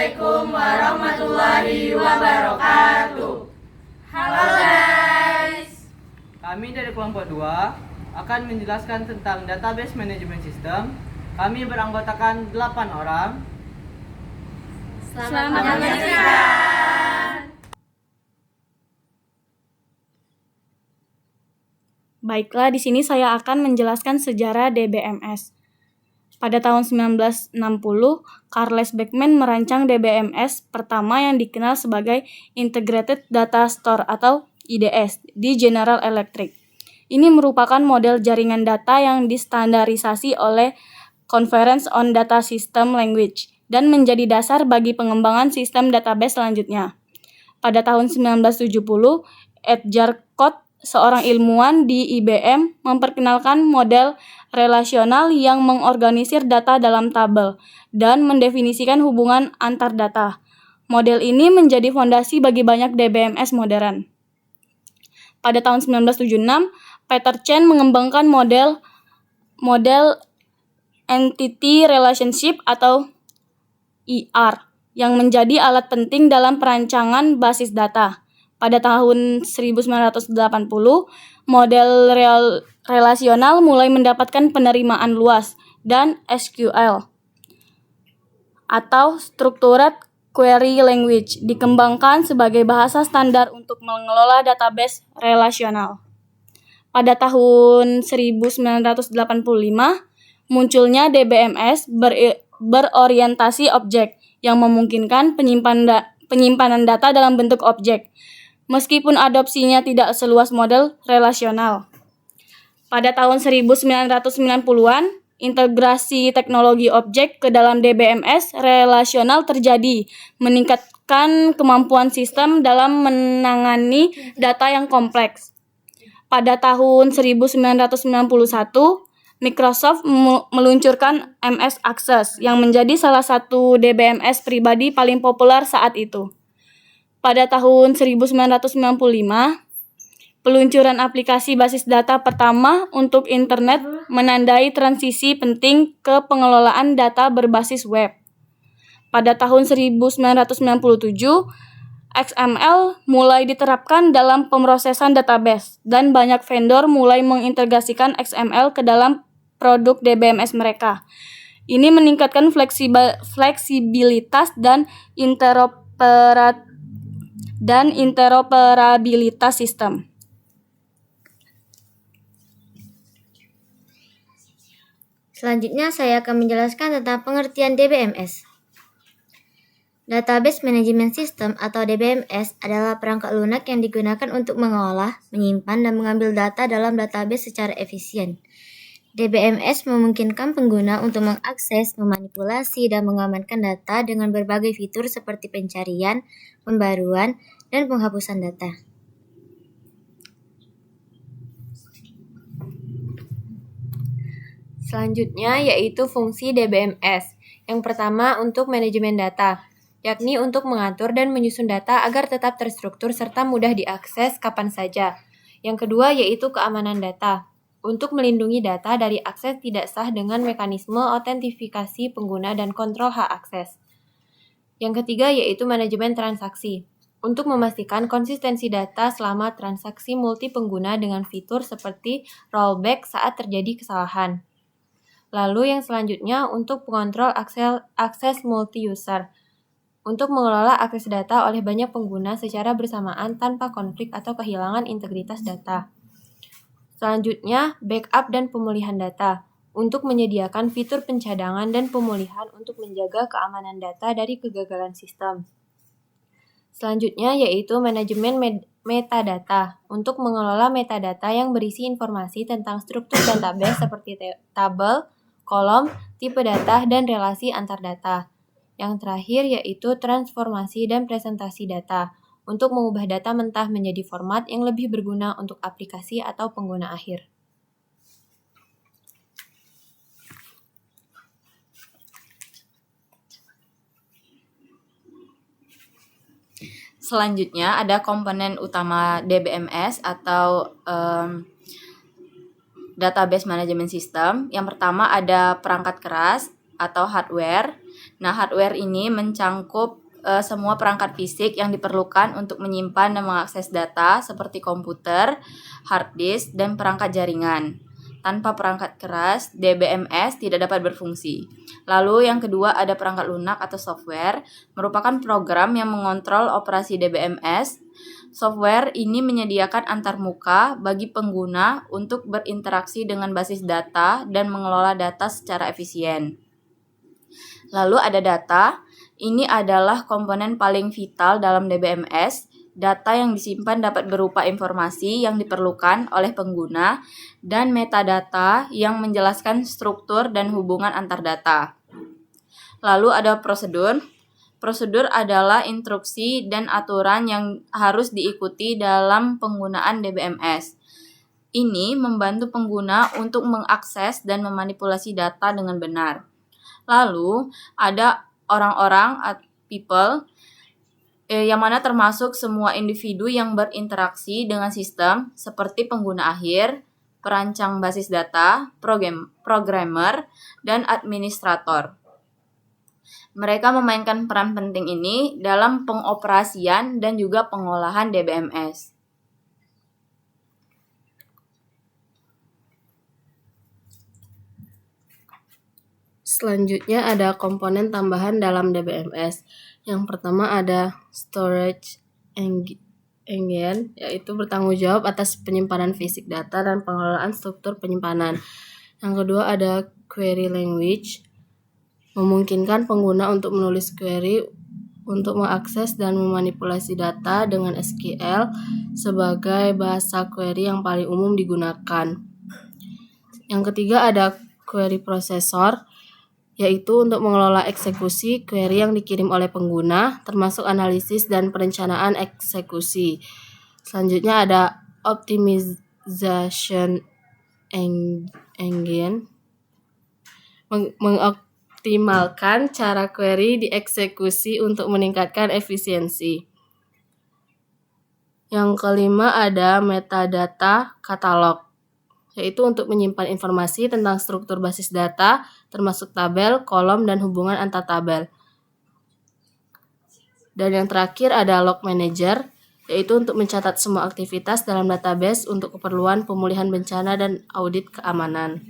Assalamualaikum warahmatullahi wabarakatuh. Halo guys. Kami dari kelompok 2 akan menjelaskan tentang database management system. Kami beranggotakan 8 orang. Selamat menyaksikan. Baiklah, di sini saya akan menjelaskan sejarah DBMS. Pada tahun 1960, Charles Beckman merancang DBMS pertama yang dikenal sebagai Integrated Data Store atau IDS di General Electric. Ini merupakan model jaringan data yang distandarisasi oleh Conference on Data System Language dan menjadi dasar bagi pengembangan sistem database selanjutnya. Pada tahun 1970, Edgar Code, seorang ilmuwan di IBM, memperkenalkan model relasional yang mengorganisir data dalam tabel dan mendefinisikan hubungan antar data. Model ini menjadi fondasi bagi banyak DBMS modern. Pada tahun 1976, Peter Chen mengembangkan model Entity Relationship atau ER yang menjadi alat penting dalam perancangan basis data. Pada tahun 1980, model relasional mulai mendapatkan penerimaan luas dan SQL atau Structured Query Language dikembangkan sebagai bahasa standar untuk mengelola database relasional. Pada tahun 1985, munculnya DBMS berorientasi objek yang memungkinkan penyimpanan data dalam bentuk objek, meskipun adopsinya tidak seluas model relasional. Pada tahun 1990-an, integrasi teknologi objek ke dalam DBMS relasional terjadi, meningkatkan kemampuan sistem dalam menangani data yang kompleks. Pada tahun 1991, Microsoft meluncurkan MS Access yang menjadi salah satu DBMS pribadi paling populer saat itu. Pada tahun 1995, peluncuran aplikasi basis data pertama untuk internet menandai transisi penting ke pengelolaan data berbasis web. Pada tahun 1997, XML mulai diterapkan dalam pemrosesan database dan banyak vendor mulai mengintegrasikan XML ke dalam produk DBMS mereka. Ini meningkatkan fleksibilitas dan interoperabilitas sistem. Selanjutnya saya akan menjelaskan tentang pengertian DBMS. Database Management System atau DBMS adalah perangkat lunak yang digunakan untuk mengolah, menyimpan, dan mengambil data dalam database secara efisien. DBMS memungkinkan pengguna untuk mengakses, memanipulasi, dan mengamankan data dengan berbagai fitur seperti pencarian, pembaruan, dan penghapusan data. Selanjutnya yaitu fungsi DBMS. Yang pertama untuk manajemen data, yakni untuk mengatur dan menyusun data agar tetap terstruktur serta mudah diakses kapan saja. Yang kedua yaitu keamanan data, untuk melindungi data dari akses tidak sah dengan mekanisme autentifikasi pengguna dan kontrol hak akses. Yang ketiga yaitu manajemen transaksi, untuk memastikan konsistensi data selama transaksi multi pengguna dengan fitur seperti rollback saat terjadi kesalahan. Lalu yang selanjutnya untuk pengontrol akses multi-user, untuk mengelola akses data oleh banyak pengguna secara bersamaan tanpa konflik atau kehilangan integritas data. Selanjutnya, backup dan pemulihan data, untuk menyediakan fitur pencadangan dan pemulihan untuk menjaga keamanan data dari kegagalan sistem. Selanjutnya yaitu manajemen metadata, untuk mengelola metadata yang berisi informasi tentang struktur database seperti tabel, kolom, tipe data, dan relasi antar data. Yang terakhir yaitu transformasi dan presentasi data, untuk mengubah data mentah menjadi format yang lebih berguna untuk aplikasi atau pengguna akhir. Selanjutnya ada komponen utama DBMS atau Database Management System. Yang pertama ada perangkat keras atau hardware, Nah, hardware ini mencangkup semua perangkat fisik yang diperlukan untuk menyimpan dan mengakses data seperti komputer, hard disk, dan perangkat jaringan. Tanpa perangkat keras, DBMS tidak dapat berfungsi. Lalu yang kedua ada perangkat lunak atau software, merupakan program yang mengontrol operasi DBMS. Software ini menyediakan antarmuka bagi pengguna untuk berinteraksi dengan basis data dan mengelola data secara efisien. Lalu ada data. Ini adalah komponen paling vital dalam DBMS. Data yang disimpan dapat berupa informasi yang diperlukan oleh pengguna dan metadata yang menjelaskan struktur dan hubungan antar data. Lalu ada prosedur. Prosedur adalah instruksi dan aturan yang harus diikuti dalam penggunaan DBMS. Ini membantu pengguna untuk mengakses dan memanipulasi data dengan benar. Lalu ada orang-orang atau people yang mana termasuk semua individu yang berinteraksi dengan sistem seperti pengguna akhir, perancang basis data, programmer, dan administrator. Mereka memainkan peran penting ini dalam pengoperasian dan juga pengolahan DBMS. Selanjutnya ada komponen tambahan dalam DBMS. Yang pertama ada storage engine, yaitu bertanggung jawab atas penyimpanan fisik data dan pengelolaan struktur penyimpanan. Yang kedua ada query language, memungkinkan pengguna untuk menulis query untuk mengakses dan memanipulasi data dengan SQL sebagai bahasa query yang paling umum digunakan. Yang ketiga ada query processor, yaitu untuk mengelola eksekusi query yang dikirim oleh pengguna, termasuk analisis dan perencanaan eksekusi. Selanjutnya ada optimization engine, mengoptimalkan cara query dieksekusi untuk meningkatkan efisiensi. Yang kelima ada metadata catalog, yaitu untuk menyimpan informasi tentang struktur basis data, termasuk tabel, kolom, dan hubungan antar tabel. Dan yang terakhir ada log manager, yaitu untuk mencatat semua aktivitas dalam database untuk keperluan pemulihan bencana dan audit keamanan.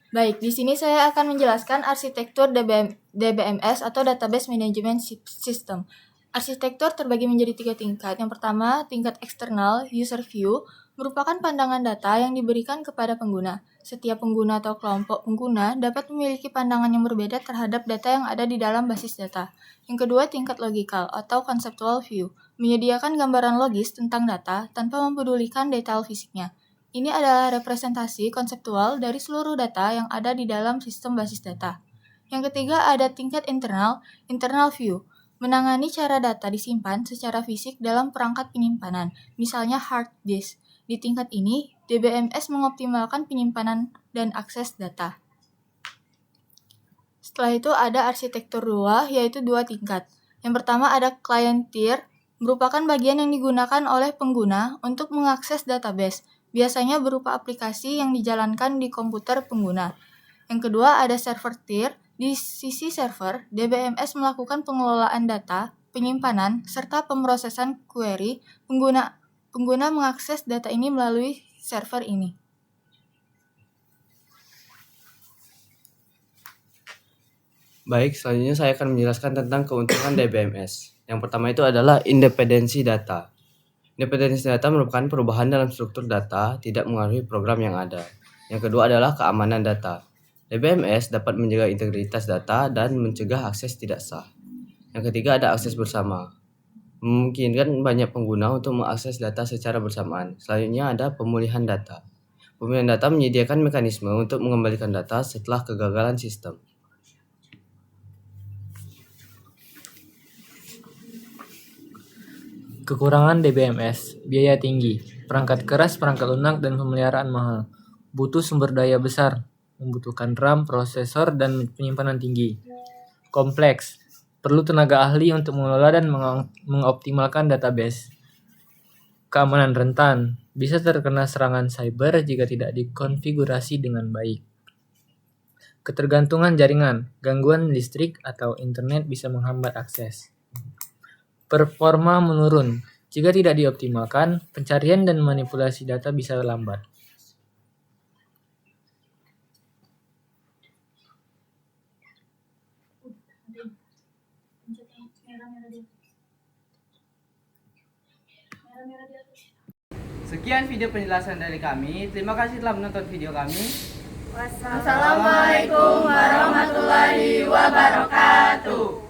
Baik, di sini saya akan menjelaskan arsitektur DBMS atau Database Management System. Arsitektur terbagi menjadi 3 tingkat. Yang pertama, tingkat eksternal, user view, merupakan pandangan data yang diberikan kepada pengguna. Setiap pengguna atau kelompok pengguna dapat memiliki pandangan yang berbeda terhadap data yang ada di dalam basis data. Yang kedua, tingkat logical atau conceptual view, menyediakan gambaran logis tentang data tanpa mempedulikan detail fisiknya. Ini adalah representasi konseptual dari seluruh data yang ada di dalam sistem basis data. Yang ketiga, ada tingkat internal view, menangani cara data disimpan secara fisik dalam perangkat penyimpanan, misalnya hard disk. Di tingkat ini, DBMS mengoptimalkan penyimpanan dan akses data. Setelah itu ada arsitektur 2, yaitu 2 tingkat. Yang pertama ada client tier, merupakan bagian yang digunakan oleh pengguna untuk mengakses database, biasanya berupa aplikasi yang dijalankan di komputer pengguna. Yang kedua ada server tier. Di sisi server, DBMS melakukan pengelolaan data, penyimpanan, serta pemrosesan query. Pengguna mengakses data ini melalui server ini. Baik, selanjutnya saya akan menjelaskan tentang keuntungan DBMS. Yang pertama itu adalah independensi data. Independensi data merupakan perubahan dalam struktur data, tidak mengaruhi program yang ada. Yang kedua adalah keamanan data. DBMS dapat menjaga integritas data dan mencegah akses tidak sah. Yang ketiga ada akses bersama. Memungkinkan banyak pengguna untuk mengakses data secara bersamaan. Selanjutnya ada pemulihan data. Pemulihan data menyediakan mekanisme untuk mengembalikan data setelah kegagalan sistem. Kekurangan DBMS, biaya tinggi, perangkat keras, perangkat lunak, dan pemeliharaan mahal. Butuh sumber daya besar, membutuhkan RAM, prosesor, dan penyimpanan tinggi. Kompleks, perlu tenaga ahli untuk mengelola dan mengoptimalkan database. Keamanan rentan, bisa terkena serangan cyber jika tidak dikonfigurasi dengan baik. Ketergantungan jaringan, gangguan listrik atau internet bisa menghambat akses. Performa menurun. Jika tidak dioptimalkan, pencarian dan manipulasi data bisa lambat. Sekian video penjelasan dari kami. Terima kasih telah menonton video kami. Wassalamualaikum warahmatullahi wabarakatuh.